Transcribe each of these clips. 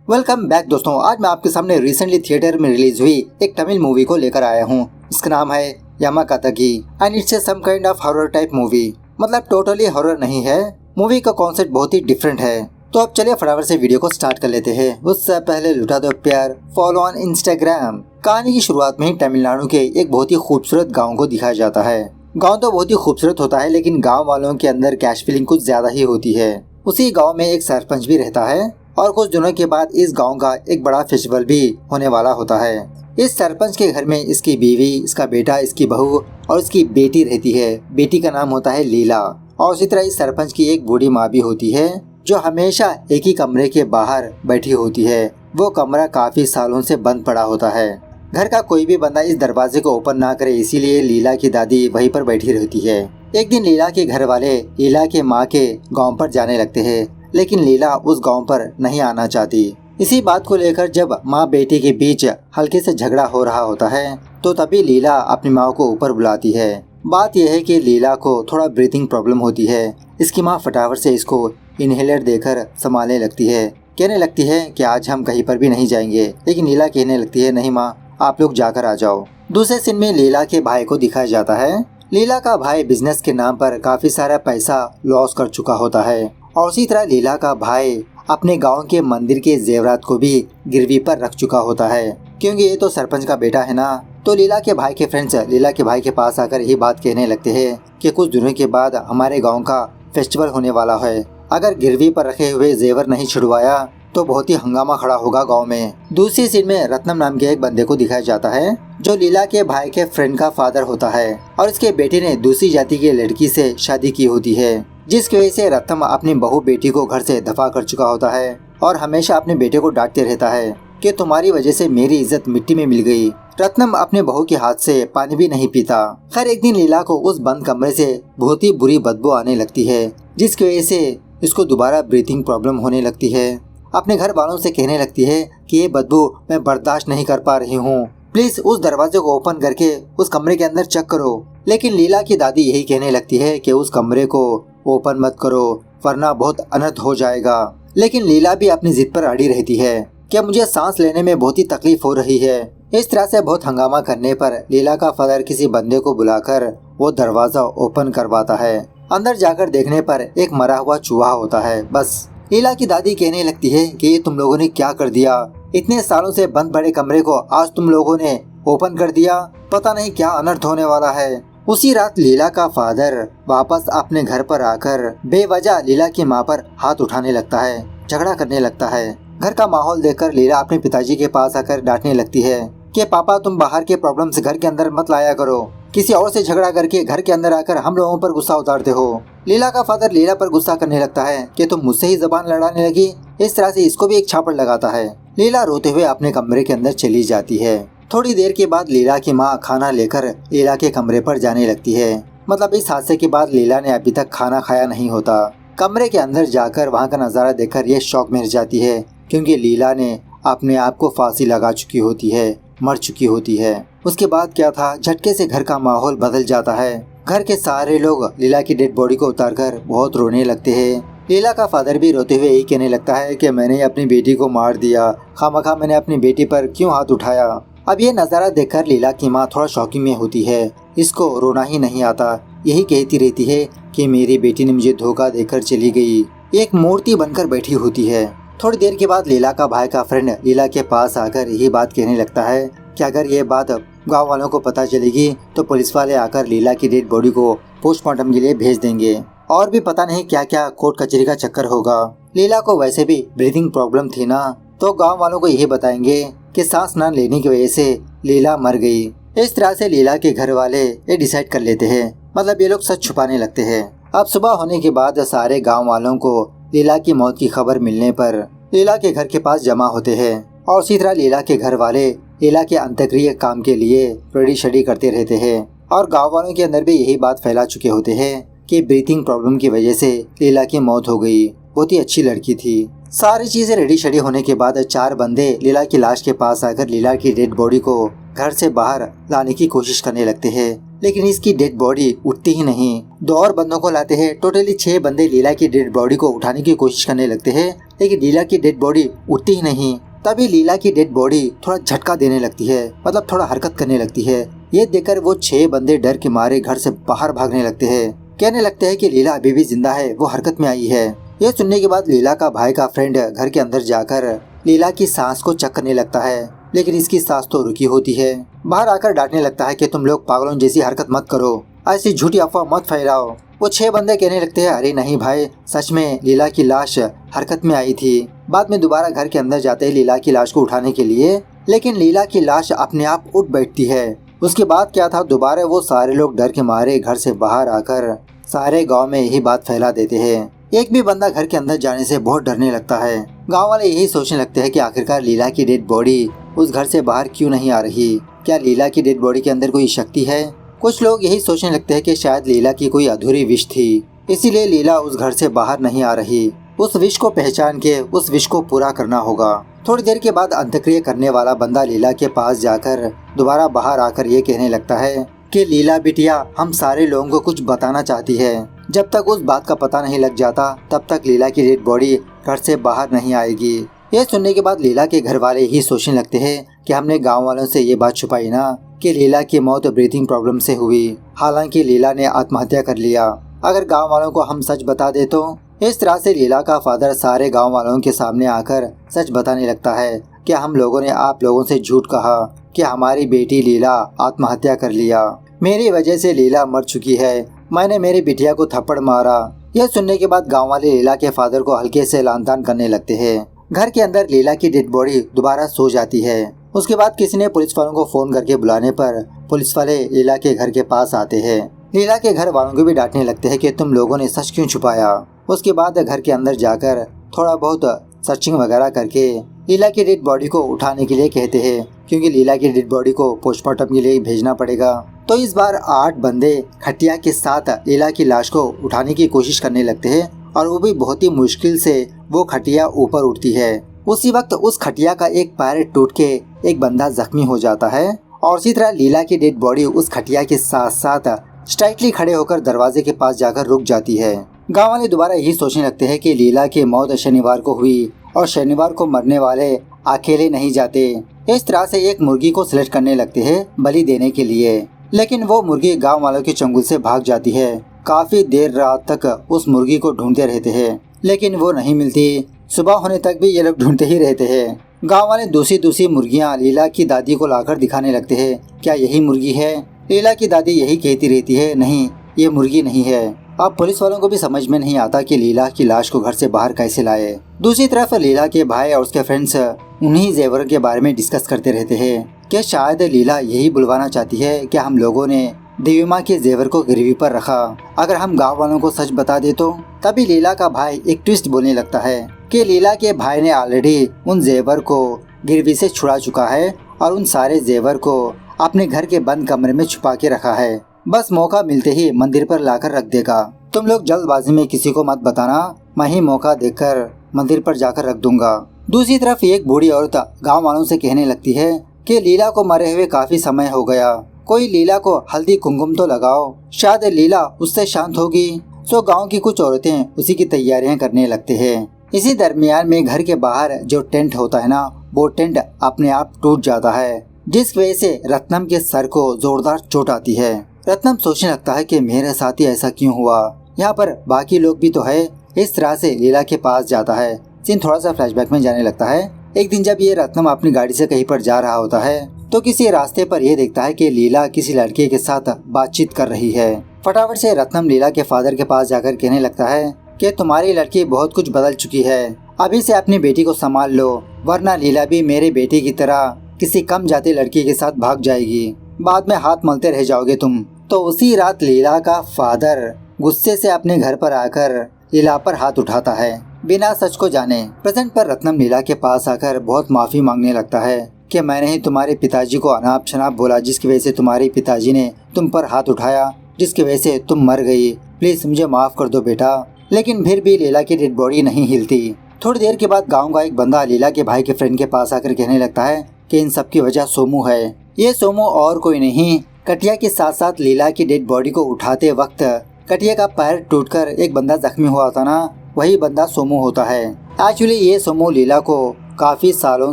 Welcome back दोस्तों। आज मैं आपके सामने रिसेंटली थिएटर में रिलीज हुई एक तमिल मूवी को लेकर आया हूँ। इसका नाम है यामाकातगी and it's some kind of horror type movie. मतलब टोटली हॉरर नहीं है, मूवी का कॉन्सेप्ट बहुत ही डिफरेंट है। तो अब चलिए फटाफट से वीडियो को स्टार्ट कर लेते हैं। उससे पहले लुटा दो प्यार, फॉलो ऑन इंस्टाग्राम। कहानी की शुरुआत में ही तमिलनाडु के एक बहुत ही खूबसूरत गाँव को दिखाया जाता है। गाँव तो बहुत ही खूबसूरत होता है, लेकिन गाँव वालों के अंदर कैश फीलिंग कुछ ज्यादा ही होती है। उसी गाँव में एक सरपंच भी रहता है और कुछ दिनों के बाद इस गांव का एक बड़ा फेस्टिवल भी होने वाला होता है। इस सरपंच के घर में इसकी बीवी, इसका बेटा, इसकी बहू और इसकी बेटी रहती है। बेटी का नाम होता है लीला। और उसी तरह इस सरपंच की एक बूढ़ी माँ भी होती है जो हमेशा एक ही कमरे के बाहर बैठी होती है। वो कमरा काफी सालों से बंद पड़ा होता है। घर का कोई भी बंदा इस दरवाजे को ओपन ना करे, इसीलिए लीला की दादी वहीं पर बैठी रहती है। एक दिन लीला के घर वाले लीला के माँ के गाँव पर जाने लगते हैं, लेकिन लीला उस गांव पर नहीं आना चाहती। इसी बात को लेकर जब माँ बेटी के बीच हल्के से झगड़ा हो रहा होता है, तो तभी लीला अपनी माँ को ऊपर बुलाती है। बात यह है कि लीला को थोड़ा ब्रीथिंग प्रॉब्लम होती है। इसकी माँ फटाफट से इसको इनहेलर देकर संभालने लगती है। कहने लगती है कि आज हम कहीं पर भी नहीं जाएंगे, लेकिन लीला कहने लगती है नहीं माँ, आप लोग जाकर आ जाओ। दूसरे सीन में लीला के भाई को दिखाया जाता है। लीला का भाई बिजनेस के नाम पर काफी सारा पैसा लॉस कर चुका होता है और उसी तरह लीला का भाई अपने गांव के मंदिर के जेवरात को भी गिरवी पर रख चुका होता है, क्योंकि ये तो सरपंच का बेटा है ना। तो लीला के भाई के फ्रेंड्स लीला के भाई के पास आकर यही बात कहने लगते हैं कि कुछ दिनों के बाद हमारे गांव का फेस्टिवल होने वाला है। अगर गिरवी पर रखे हुए जेवर नहीं छुड़वाया तो बहुत ही हंगामा खड़ा होगा गाँव में। दूसरी सीन में रत्नम नाम के एक बंदे को दिखाया जाता है जो लीला के भाई के फ्रेंड का फादर होता है और इसके बेटे ने दूसरी जाति की लड़की से शादी की होती है, जिसकी वजह से रत्नम अपनी बहू बेटी को घर से दफा कर चुका होता है और हमेशा अपने बेटे को डांटते रहता है कि तुम्हारी वजह से मेरी इज्जत मिट्टी में मिल गई। रत्नम अपने बहू के हाथ से पानी भी नहीं पीता। खैर एक दिन लीला को उस बंद कमरे से बहुत ही बुरी बदबू आने लगती है, जिसकी वजह से इसको दोबारा ब्रीथिंग प्रॉब्लम होने लगती है। अपने घर वालों से कहने लगती है कि ये बदबू मैं बर्दाश्त नहीं कर पा रही हूँ, प्लीज उस दरवाजे को ओपन करके उस कमरे के अंदर चेक करो। लेकिन लीला की दादी यही कहने लगती है कि उस कमरे को ओपन मत करो वरना बहुत अनर्थ हो जाएगा। लेकिन लीला भी अपनी जिद पर अड़ी रहती है कि मुझे सांस लेने में बहुत ही तकलीफ हो रही है। इस तरह से बहुत हंगामा करने पर लीला का फादर किसी बंदे को बुलाकर वो दरवाजा ओपन करवाता है। अंदर जाकर देखने पर एक मरा हुआ चूहा होता है। बस लीला की दादी कहने लगती है कि ये तुम लोगों ने क्या कर दिया, इतने सालों से बंद पड़े कमरे को आज तुम लोगों ने ओपन कर दिया, पता नहीं क्या अनर्थ होने वाला है। उसी रात लीला का फादर वापस अपने घर पर आकर बेवजह लीला की माँ पर हाथ उठाने लगता है, झगड़ा करने लगता है। घर का माहौल देखकर लीला अपने पिताजी के पास आकर डांटने लगती है कि पापा तुम बाहर के प्रॉब्लम से घर के अंदर मत लाया करो, किसी और से झगड़ा करके घर के अंदर आकर हम लोगों पर गुस्सा उतारते हो। लीला का फादर लीला पर गुस्सा करने लगता है कि तुम मुझसे ही जबान लड़ाने लगी। इस तरह से इसको भी एक छापड़ लगाता है। लीला रोते हुए अपने कमरे के अंदर चली जाती है। थोड़ी देर के बाद लीला की माँ खाना लेकर लीला के कमरे पर जाने लगती है। मतलब इस हादसे के बाद लीला ने अभी तक खाना खाया नहीं होता। कमरे के अंदर जाकर वहाँ का नज़ारा देखकर ये शौक में जाती है, क्योंकि लीला ने अपने आप को फांसी लगा चुकी होती है, मर चुकी होती है। उसके बाद क्या था, झटके से घर का माहौल बदल जाता है। घर के सारे लोग लीला की डेड बॉडी को उतारकर बहुत रोने लगते हैं। लीला का फादर भी रोते हुए यही कहने लगता है कि मैंने अपनी बेटी को मार दिया, खामखा मैंने अपनी बेटी पर क्यों हाथ उठाया। अब ये नज़ारा देखकर लीला की माँ थोड़ा शॉकिंग में होती है। इसको रोना ही नहीं आता, यही कहती रहती है कि मेरी बेटी ने मुझे धोखा देकर चली गई। एक मूर्ति बनकर बैठी होती है। थोड़ी देर के बाद लीला का भाई का फ्रेंड लीला के पास आकर यही बात कहने लगता है कि अगर ये बात गांव वालों को पता चलेगी तो पुलिस वाले आकर लीला की डेड बॉडी को पोस्टमार्टम के लिए भेज देंगे और भी पता नहीं क्या क्या कोर्ट कचहरी का चक्कर होगा। लीला को वैसे भी ब्रीथिंग प्रॉब्लम थी ना, तो गांव वालों को यही बताएंगे कि सांस न लेने की वजह से लीला मर गई। इस तरह से लीला के घर वाले ये डिसाइड कर लेते हैं। मतलब ये लोग सच छुपाने लगते हैं। अब सुबह होने के बाद सारे गाँव वालों को लीला की मौत की खबर मिलने पर लीला के घर के पास जमा होते हैं और उसी तरह लीला के घर वाले लीला के अंत्यक्रिया काम के लिए रेडी शेडी करते रहते हैं। और गांव वालों के अंदर भी यही बात फैला चुके होते हैं कि ब्रीथिंग प्रॉब्लम की वजह से लीला की मौत हो गई, बहुत ही अच्छी लड़की थी। सारी चीजें रेडी शेडी होने के बाद 4 बंदे लीला की लाश के पास आकर लीला की डेड बॉडी को घर से बाहर लाने की कोशिश करने लगते हैं, लेकिन इसकी डेड बॉडी उठती ही नहीं। 2 और बंदों को लाते हैं। टोटली 6 बंदे लीला की डेड बॉडी को उठाने की कोशिश करने लगते हैं, लेकिन लीला की डेड बॉडी उठती ही नहीं। तभी लीला की डेड बॉडी थोड़ा झटका देने लगती है, मतलब थोड़ा हरकत करने लगती है। ये देखकर वो 6 बंदे डर के मारे घर से बाहर भागने लगते हैं। कहने लगते हैं कि लीला अभी भी जिंदा है, वो हरकत में आई है। ये सुनने के बाद लीला का भाई का फ्रेंड घर के अंदर जाकर लीला की सांस को चेक करने लगता है, लेकिन इसकी सांस तो रुकी होती है। बाहर आकर डांटने लगता है कि तुम लोग पागलों जैसी हरकत मत करो, ऐसी झूठी अफवाह मत फैलाओ। वो 6 बंदे कहने लगते हैं, अरे नहीं भाई, सच में लीला की लाश हरकत में आई थी। बाद में दोबारा घर के अंदर जाते हैं लीला की लाश को उठाने के लिए, लेकिन लीला की लाश अपने आप उठ बैठती है। उसके बाद क्या था, दोबारा वो सारे लोग डर के मारे घर से बाहर आकर सारे गांव में यही बात फैला देते हैं। एक भी बंदा घर के अंदर जाने से बहुत डरने लगता है। गांव वाले यही सोचने लगते हैं कि आखिरकार लीला की डेड बॉडी उस घर से बाहर क्यों नहीं आ रही। क्या लीला की डेड बॉडी के अंदर कोई शक्ति है? कुछ लोग यही सोचने लगते हैं कि शायद लीला की कोई अधूरी विश थी, इसीलिए लीला उस घर से बाहर नहीं आ रही। उस विश को पहचान के उस विश को पूरा करना होगा। थोड़ी देर के बाद अंत्यक्रिया करने वाला बंदा लीला के पास जाकर दोबारा बाहर आकर ये कहने लगता है कि लीला बिटिया हम सारे लोगों को कुछ बताना चाहती है। जब तक उस बात का पता नहीं लग जाता तब तक लीला की डेड बॉडी घर से बाहर नहीं आएगी। ये सुनने के बाद लीला के घर वाले ही सोचने लगते हैं कि हमने गांव वालों से ये बात छुपाई ना कि लीला की मौत ब्रीथिंग प्रॉब्लम से हुई, हालांकि लीला ने आत्महत्या कर लिया। अगर गांव वालों को हम सच बता दे तो। इस तरह से लीला का फादर सारे गांव वालों के सामने आकर सच बताने लगता है कि हम लोगों ने आप लोगों से झूठ कहा कि हमारी बेटी लीला आत्महत्या कर लिया। मेरी वजह से लीला मर चुकी है, मैंने मेरी बिटिया को थप्पड़ मारा। यह सुनने के बाद गांव वाले लीला के फादर को हल्के से लानतान करने लगते हैं। घर के अंदर लीला की डेड बॉडी दोबारा सो जाती है। उसके बाद किसी ने पुलिस वालों को फोन करके बुलाने पर पुलिस वाले लीला के घर के पास आते हैं। लीला के घर वालों को भी डांटने लगते हैं कि तुम लोगों ने सच क्यों छुपाया। उसके बाद घर के अंदर जाकर थोड़ा बहुत सर्चिंग वगैरह करके लीला की डेड बॉडी को उठाने के लिए कहते हैं, क्योंकि लीला की डेड बॉडी को पोस्टमार्टम के लिए भेजना पड़ेगा। तो इस बार 8 बंदे खटिया के साथ लीला की लाश को उठाने की कोशिश करने लगते हैं, और वो भी बहुत ही मुश्किल से वो खटिया ऊपर उठती है। उसी वक्त उस खटिया का एक पैर टूट के एक बंदा जख्मी हो जाता है, और इसी तरह लीला की डेड बॉडी उस खटिया के साथ साथ स्ट्राइटली खड़े होकर दरवाजे के पास जाकर रुक जाती है। गांव वाले दोबारा यही सोचने लगते हैं कि लीला की मौत शनिवार को हुई और शनिवार को मरने वाले अकेले नहीं जाते। इस तरह से एक मुर्गी को सिलेक्ट करने लगते हैं बलि देने के लिए, लेकिन वो मुर्गी गांव वालों के चंगुल से भाग जाती है। काफी देर रात तक उस मुर्गी को ढूंढते रहते हैं, लेकिन वो नहीं मिलती। सुबह होने तक भी ये लोग ढूंढते ही रहते हैं। गांव वाले दूसरी मुर्गियां लीला की दादी को लाकर दिखाने लगते हैं, क्या यही मुर्गी है? लीला की दादी यही कहती रहती है, नहीं ये मुर्गी नहीं है। अब पुलिस वालों को भी समझ में नहीं आता कि लीला की लाश को घर से बाहर कैसे लाए। दूसरी तरफ लीला के भाई और उसके फ्रेंड्स उन्हीं जेवर के बारे में डिस्कस करते रहते हैं कि शायद लीला यही बुलवाना चाहती है कि हम लोगों ने देवी माँ के जेवर को गिरवी पर रखा। अगर हम गांव वालों को सच बता दे तो। तभी लीला का भाई एक ट्विस्ट बोलने लगता है कि लीला के भाई ने ऑलरेडी उन जेवर को गिरवी से छुड़ा चुका है और उन सारे जेवर को अपने घर के बंद कमरे में छुपा के रखा है। बस मौका मिलते ही मंदिर पर लाकर रख देगा। तुम लोग जल्दबाजी में किसी को मत बताना, मैं ही मौका देखकर मंदिर पर जाकर रख दूंगा। दूसरी तरफ एक बूढ़ी औरत गांव वालों से कहने लगती है कि लीला को मरे हुए काफी समय हो गया, कोई लीला को हल्दी कुमकुम तो लगाओ, शायद लीला उससे शांत होगी। सो गांव की कुछ औरतें उसी की तैयारियां करने लगते हैं। इसी दरमियान में घर के बाहर जो टेंट होता है ना, वो टेंट अपने आप टूट जाता है, जिस वजह से रत्नम के सर को जोरदार चोट आती है। रत्नम सोचने लगता है कि मेरे साथ ही ऐसा क्यों हुआ, यहाँ पर बाकी लोग भी तो है। इस तरह से लीला के पास जाता है। सीन थोड़ा सा फ्लैशबैक में जाने लगता है। एक दिन जब ये रत्नम अपनी गाड़ी से कहीं पर जा रहा होता है तो किसी रास्ते पर यह देखता है कि लीला किसी लड़के के साथ बातचीत कर रही है। फटाफट से रत्नम लीला के फादर के पास जाकर कहने लगता है कि तुम्हारी लड़की बहुत कुछ बदल चुकी है, अभी से अपनी बेटी को संभाल लो, वरना लीला भी मेरे बेटी की तरह किसी कम जाती लड़की के साथ भाग जाएगी, बाद में हाथ मलते रह जाओगे तुम। तो उसी रात लीला का फादर गुस्से से अपने घर पर आकर लीला पर हाथ उठाता है, बिना सच को जाने। प्रेजेंट पर रत्नम लीला के पास आकर बहुत माफी मांगने लगता है कि मैंने ही तुम्हारे पिताजी को अनाप शनाप बोला, जिसकी वजह से तुम्हारे पिताजी ने तुम पर हाथ उठाया, जिसकी वजह से तुम मर गई, प्लीज मुझे माफ कर दो बेटा। लेकिन फिर भी लीला की डेड बॉडी नहीं हिलती। थोड़ी देर के बाद गाँव का एक बंदा लीला के भाई के फ्रेंड के पास आकर कहने लगता है कि इन सब की वजह सोमू है। ये सोमू और कोई नहीं कटिया के साथ साथ लीला की डेड बॉडी को उठाते वक्त कटिया का पैर टूटकर एक बंदा जख्मी हुआ था ना, वही बंदा सोमू होता है। एक्चुअली ये सोमू लीला को काफी सालों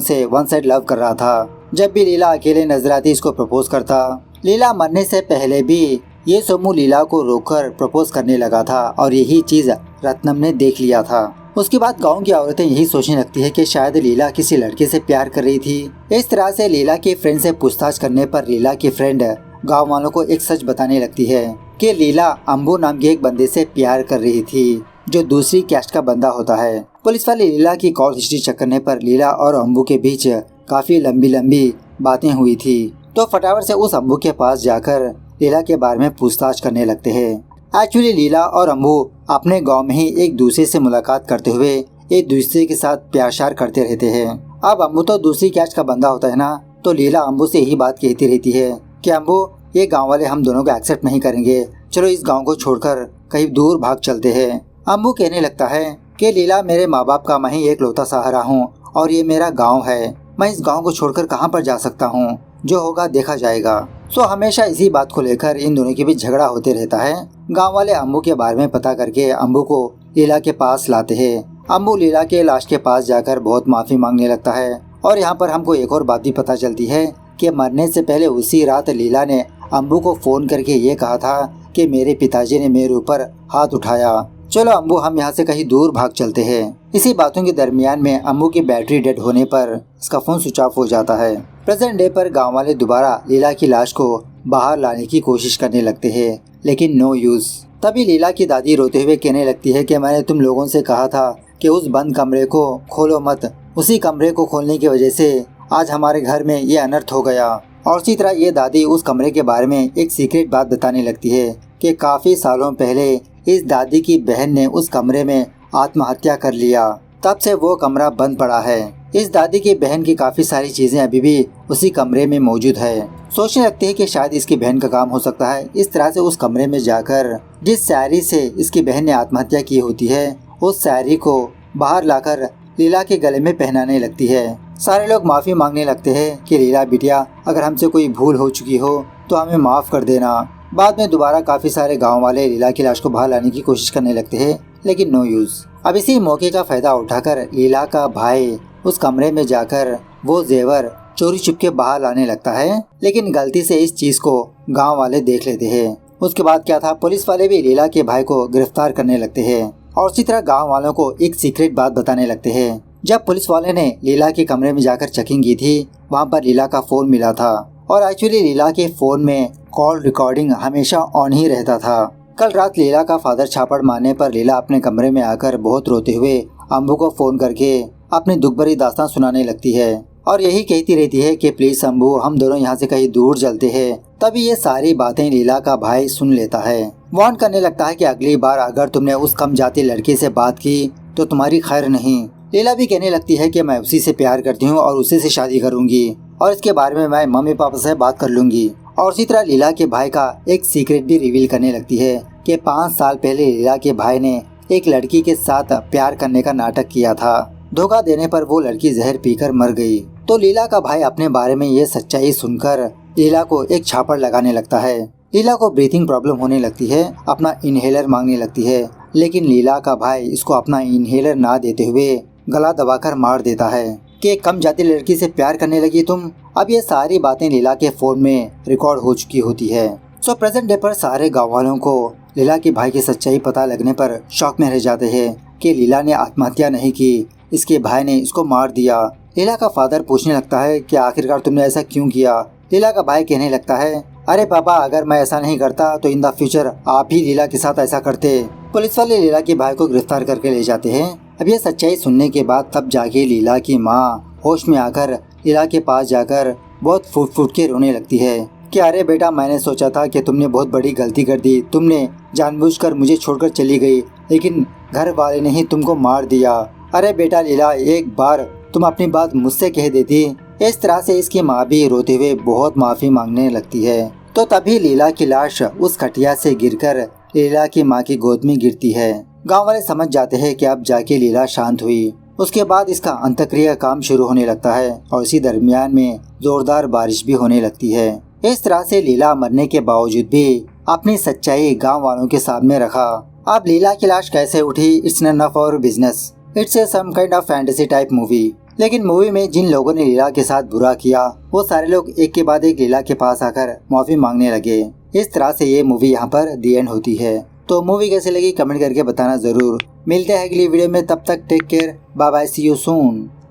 से वन साइड लव कर रहा था। जब भी लीला अकेले नजर आती इसको प्रपोज करता। लीला मरने से पहले भी ये सोमू लीला को रोककर प्रपोज करने लगा था और यही चीज रत्नम ने देख लिया था। उसके बाद गांव की औरतें यही सोचने लगती है कि शायद लीला किसी लड़के से प्यार कर रही थी। इस तरह से लीला के फ्रेंड से पूछताछ करने पर लीला की फ्रेंड गांव वालों को एक सच बताने लगती है कि लीला अंबू नाम के एक बंदे से प्यार कर रही थी, जो दूसरी कैस्ट का बंदा होता है। पुलिस वाले लीला की कॉल हिस्ट्री चेक करने पर लीला और अंबू के बीच काफी लंबी लंबी बातें हुई थी। तो फटाफट से उस अंबू के पास जाकर लीला के बारे में पूछताछ करने लगते हैं। एक्चुअली लीला और अंबू अपने गांव में ही एक दूसरे से मुलाकात करते हुए एक दूसरे के साथ प्यार श्यार करते रहते हैं। अब अंबू तो दूसरी कैस्ट का बंदा होता है ना, तो लीला अंबू से यही बात कहती रहती है कि अंबू, ये गांव वाले हम दोनों को एक्सेप्ट नहीं करेंगे, चलो इस गांव को छोड़कर कहीं दूर भाग चलते हैं। अंबू कहने लगता है कि लीला, मेरे माँ बाप का मैं ही एक लौता सहारा हूँ और ये मेरा गांव है, मैं इस गांव को छोड़कर कहाँ पर जा सकता हूँ, जो होगा देखा जाएगा। सो हमेशा इसी बात को लेकर इन दोनों के बीच झगड़ा होते रहता है। गांव वाले अंबू के बारे में पता करके अंबू को लीला के पास लाते हैं। अंबू लीला के लाश के पास जाकर बहुत माफी मांगने लगता है और यहाँ पर हमको एक और बात भी पता चलती है कि मरने से पहले उसी रात लीला ने अंबू को फोन करके ये कहा था कि मेरे पिताजी ने मेरे ऊपर हाथ उठाया, चलो अंबू हम यहाँ से कहीं दूर भाग चलते हैं। इसी बातों के दरमियान में अंबू की बैटरी डेड होने पर इसका फोन स्विच ऑफ हो जाता है। प्रेजेंट डे पर गांव वाले दोबारा लीला की लाश को बाहर लाने की कोशिश करने लगते हैं, लेकिन नो यूज। तभी लीला की दादी रोते हुए कहने लगती है कि मैंने तुम लोगों से कहा था कि उस बंद कमरे को खोलो मत, उसी कमरे को खोलने की वजह से आज हमारे घर में ये अनर्थ हो गया। और इसी तरह ये दादी उस कमरे के बारे में एक सीक्रेट बात बताने लगती है कि काफी सालों पहले इस दादी की बहन ने उस कमरे में आत्महत्या कर लिया, तब से वो कमरा बंद पड़ा है। इस दादी की बहन की काफी सारी चीजें अभी भी उसी कमरे में मौजूद है। सोचने लगते हैं कि शायद इसकी बहन का काम हो सकता है। इस तरह से उस कमरे में जाकर जिस शायरी से इसकी बहन ने आत्महत्या की होती है, उस शायरी को बाहर लाकर लीला के गले में पहनाने लगती है। सारे लोग माफी मांगने लगते हैं कि लीला बिटिया, अगर हमसे कोई भूल हो चुकी हो तो हमें माफ कर देना। बाद में दोबारा काफी सारे गांव वाले लीला की लाश को बाहर लाने की कोशिश करने लगते हैं, लेकिन नो यूज। अब इसी मौके का फायदा उठाकर लीला का भाई उस कमरे में जाकर वो जेवर चोरी छुपके बाहर लाने लगता है, लेकिन गलती से इस चीज को गांव वाले देख लेते हैं। उसके बाद क्या था, पुलिस वाले भी लीला के भाई को गिरफ्तार करने लगते हैं और इसी तरह गाँव वालों को एक सीक्रेट बात बताने लगते हैं। जब पुलिस वाले ने लीला के कमरे में जाकर चेकिंग की थी, वहाँ पर लीला का फोन मिला था और एक्चुअली लीला के फोन में कॉल रिकॉर्डिंग हमेशा ऑन ही रहता था। कल रात लीला का फादर छापड़ मारने पर लीला अपने कमरे में आकर बहुत रोते हुए अंबू को फोन करके अपनी दुख भरी दास्तान सुनाने लगती है और यही कहती रहती है कि प्लीज अंबू, हम दोनों यहाँ से कहीं दूर चलते हैं। तभी ये सारी बातें लीला का भाई सुन लेता है। वार्न करने लगता है कि अगली बार अगर तुमने उस कम जाति लड़के से बात की तो तुम्हारी खैर नहीं। लीला भी कहने लगती है कि मैं उसी से प्यार करती हूँ और उसी से शादी करूंगी और इसके बारे में मैं मम्मी पापा से बात कर लूंगी। और इसी तरह लीला के भाई का एक सीक्रेट भी रिवील करने लगती है कि 5 साल पहले लीला के भाई ने एक लड़की के साथ प्यार करने का नाटक किया था। धोखा देने पर वो लड़की जहर पीकर मर गई। तो लीला का भाई अपने बारे में ये सच्चाई सुनकर लीला को एक छापड़ लगाने लगता है। लीला को ब्रीथिंग प्रॉब्लम होने लगती है, अपना इनहेलर मांगने लगती है, लेकिन लीला का भाई इसको अपना इनहेलर ना देते हुए गला दबाकर मार देता है कि कम जाति लड़की से प्यार करने लगी तुम। अब ये सारी बातें लीला के फोन में रिकॉर्ड हो चुकी होती है। सो प्रेजेंट डे पर सारे गाँव वालों को लीला के भाई की सच्चाई पता लगने पर शौक में रह जाते हैं कि लीला ने आत्महत्या नहीं की, इसके भाई ने इसको मार दिया। लीला का फादर पूछने लगता है कि आखिरकार तुमने ऐसा क्यों किया। लीला का भाई कहने लगता है, अरे पापा, अगर मैं ऐसा नहीं करता तो इन द फ्यूचर आप ही लीला के साथ ऐसा करते। पुलिस वाले लीला के भाई को गिरफ्तार करके ले जाते हैं। अब ये सच्चाई सुनने के बाद तब जाके लीला की माँ होश में आकर लीला के पास जाकर बहुत फूट फूट के रोने लगती है कि अरे बेटा, मैंने सोचा था कि तुमने बहुत बड़ी गलती कर दी, तुमने जानबूझकर मुझे छोड़कर चली गई, लेकिन घर वाले ने ही तुमको मार दिया। अरे बेटा लीला, एक बार तुम अपनी बात मुझसे कह देती। इस तरह से इसकी माँ भी रोते हुए बहुत माफी मांगने लगती है। तो तभी लीला की लाश उस खटिया से गिरकर लीला की माँ की गोद में गिरती है। गांव वाले समझ जाते हैं कि अब जाके लीला शांत हुई। उसके बाद इसका अंत्यक्रिया काम शुरू होने लगता है और इसी दरमियान में जोरदार बारिश भी होने लगती है। इस तरह से लीला मरने के बावजूद भी अपनी सच्चाई गांव वालों के सामने रखा। अब लीला की लाश कैसे उठी, it's none of our business, it's a some kind of fantasy type movie. लेकिन मूवी में जिन लोगों ने लीला के साथ बुरा किया वो सारे लोग एक के बाद एक लीला के पास आकर माफी मांगने लगे। इस तरह से ये मूवी यहाँ पर दी एंड होती है। तो मूवी कैसे लगी कमेंट करके बताना जरूर। मिलते हैं अगली वीडियो में, तब तक take care, bye bye, see you soon.